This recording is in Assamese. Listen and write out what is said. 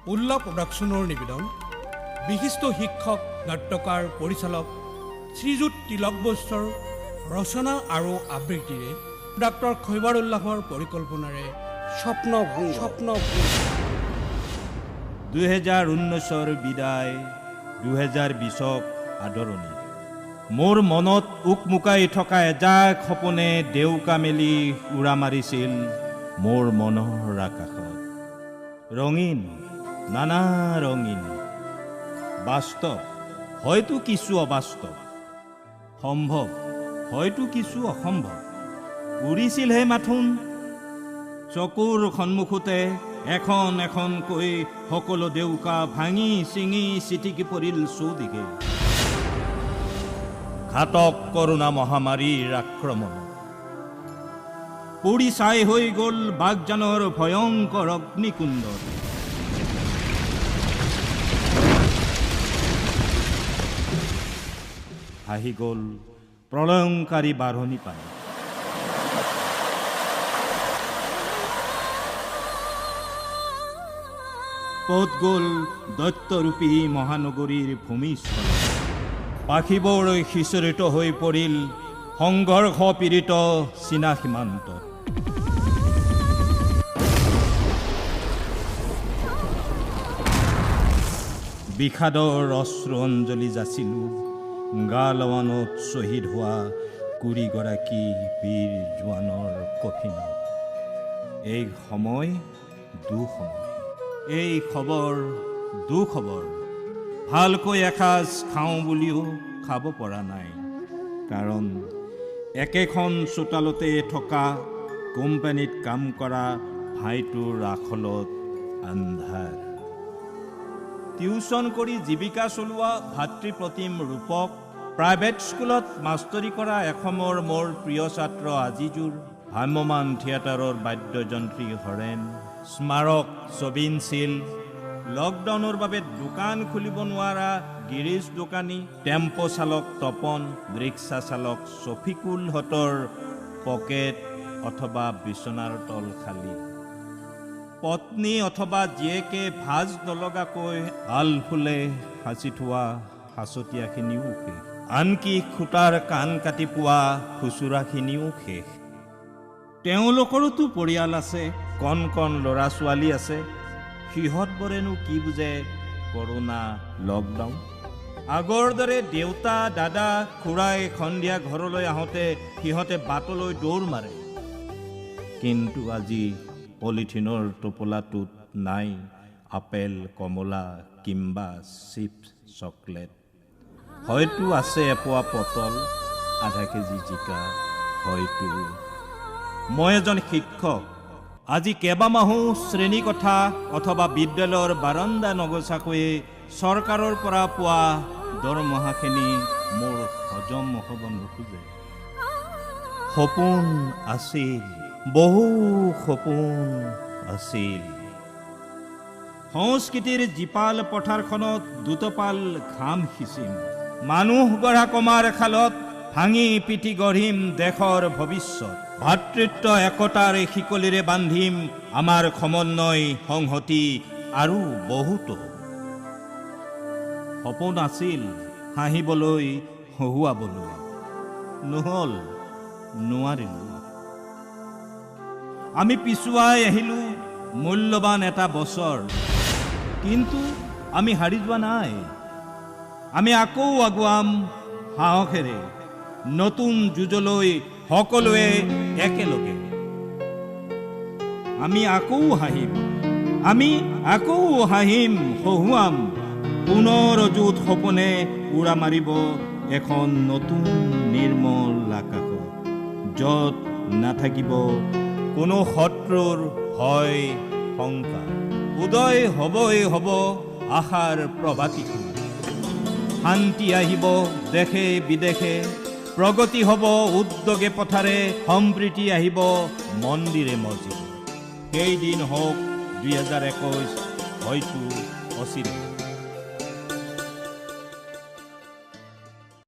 উল্লা প্ৰডাকশ্যনৰ নিবেদন বিশিষ্ট শিক্ষক নাট্যকাৰ পৰিচালক শ্ৰীযুত তিলক বৈশ্যৰ ৰচনা আৰু আবৃত্তিৰে ডাক্তৰ খৈবাৰুল্লাহৰ পৰিকল্পনাৰে স্বপ্ন 2019 বিদায় 2020 আদৰণি মোৰ মনত উকমুকাই থকা এজাক সপোনে দেউকা মেলি উৰা মাৰিছিল মোৰ মনৰ আকাশত ৰঙীন নানা ৰঙীন বাস্তৱ হয়তো কিছু অবাস্তৱ সম্ভৱ হয়তো কিছু অসম্ভৱ উৰিছিল হে মাথোন চকুৰ সন্মুখতে এখন এখনকৈ সকলো দেউকা ভাঙি চিঙি চিটিকি পৰিল চৌদিশে ঘাতক কৰোনা মহামাৰীৰ আক্ৰমণ পুৰি ছাই হৈ গ'ল বাগজানৰ ভয়ংকৰ অগ্নিকুণ্ড আহি গ'ল প্ৰলয়ংকাৰী বাঢ়নি পানী ক'ত গ'ল দৈত্যৰূপী মহানগৰীৰ ভূমিস্খলন পাখিবোৰ সিঁচৰিত হৈ পৰিল সংঘৰ্ষ পীড়িত চীনা সীমান্তত বিষাদৰ অশ্ৰু অঞ্জলি যাচিলোঁ গালৱানত শ্বহীদ হোৱা কুৰিগৰাকী বীৰ জোৱানৰ কফিনত এই সময় দুসময় এই খবৰ দুখবৰ ভালকৈ এসাঁজ খাওঁ বুলিও খাব পৰা নাই কাৰণ একেখন চোতালতে থকা কোম্পানীত কাম কৰা ভাইটোৰ আখলত আন্ধাৰ টিউচন কৰি জীৱিকা চলোৱা ভাতৃপ্ৰতিম ৰূপক প্ৰাইভেট স্কুলত মাষ্টৰী কৰা এসময়ৰ মোৰ প্ৰিয় ছাত্ৰ আজিজুৰ ভ্ৰাম্যমান থিয়েটাৰৰ বাদ্যযন্ত্ৰী হৰেণ স্মাৰক ছবিনশীল লকডাউনৰ বাবে দোকান খুলিব নোৱাৰা গিৰিজ দোকানী টেম্পো চালক তপন ৰিক্সা চালক ছফিকুলহঁতৰ পকেট অথবা বিচনাৰ তল খালী পত্নী অথবা জীয়েকে ভাজ নলগাকৈ আলফুলে সাঁচি থোৱা সাঁচতীয়াখিনিও শেষ আনকি খুটাৰ কাণ কাটি পোৱা খুচুৰাখিনিও শেষ তেওঁলোকৰোতো পৰিয়াল আছে কণ কণ ল'ৰা ছোৱালী আছে সিহঁতবোৰেনো কি বুজে কৰোনা লকডাউন আগৰ দৰে দেউতা দাদা খুৰাই সন্ধিয়া ঘৰলৈ আহোঁতে সিহঁতে বাটলৈ দৌৰ মাৰে কিন্তু আজি পলিথিনৰ টোপোলাটোত নাই আপেল কমলা কিম্বা চিপছ চকলেট হয়তো আছে এপোৱা পটল আধা কেজি জিকা হয়তো মই এজন শিক্ষক আজি কেইবামাহো শ্ৰেণীকোঠা অথবা বিদ্যালয়ৰ বাৰান্দা নগচাকৈয়ে চৰকাৰৰ পৰা পোৱা দৰমহাখিনি মোৰ হজম হ'ব নোখোজে সপোন আছিল বহু সপোন আছিল সংস্কৃতিৰ জীপাল পথাৰখনত দুটপাল ঘাম সিঁচিম মানুহ গঢ়া কমাৰ খালত ভাঙি পিঠি গঢ়িম দেশৰ ভৱিষ্যত ভাতৃত্ব একতাৰ শিকলিৰে বান্ধিম আমাৰ সমন্বয় সংহতি আৰু বহুতো সপোন আছিল হাঁহিবলৈ হহুৱাবলৈ নহ'ল নোৱাৰিলোঁ আমি পিছুৱাই আহিলোঁ মূল্যৱান এটা বছৰ কিন্তু আমি হাৰি যোৱা নাই আমি আকৌ আগুৱাম সাহসেৰে নতুন যুঁজলৈ সকলোৱে একেলগে আমি আকৌ হাঁহিম হহুৱাম পুনৰ যুত সপোনে উৰা মাৰিব এখন নতুন নিৰ্মল আকাশত য'ত নাথাকিব কোনো শত্ৰুৰ ভয় শংকা উদয় হ'বই হ'ব আশাৰ প্ৰভাতিখন শান্তি আহিব দেশে বিদেশে প্ৰগতি হ'ব উদ্যোগে পথাৰে সম্প্ৰীতি আহিব মন্দিৰে মছজিদে সেই দিন হওক 2021 হয়তো অচিৰে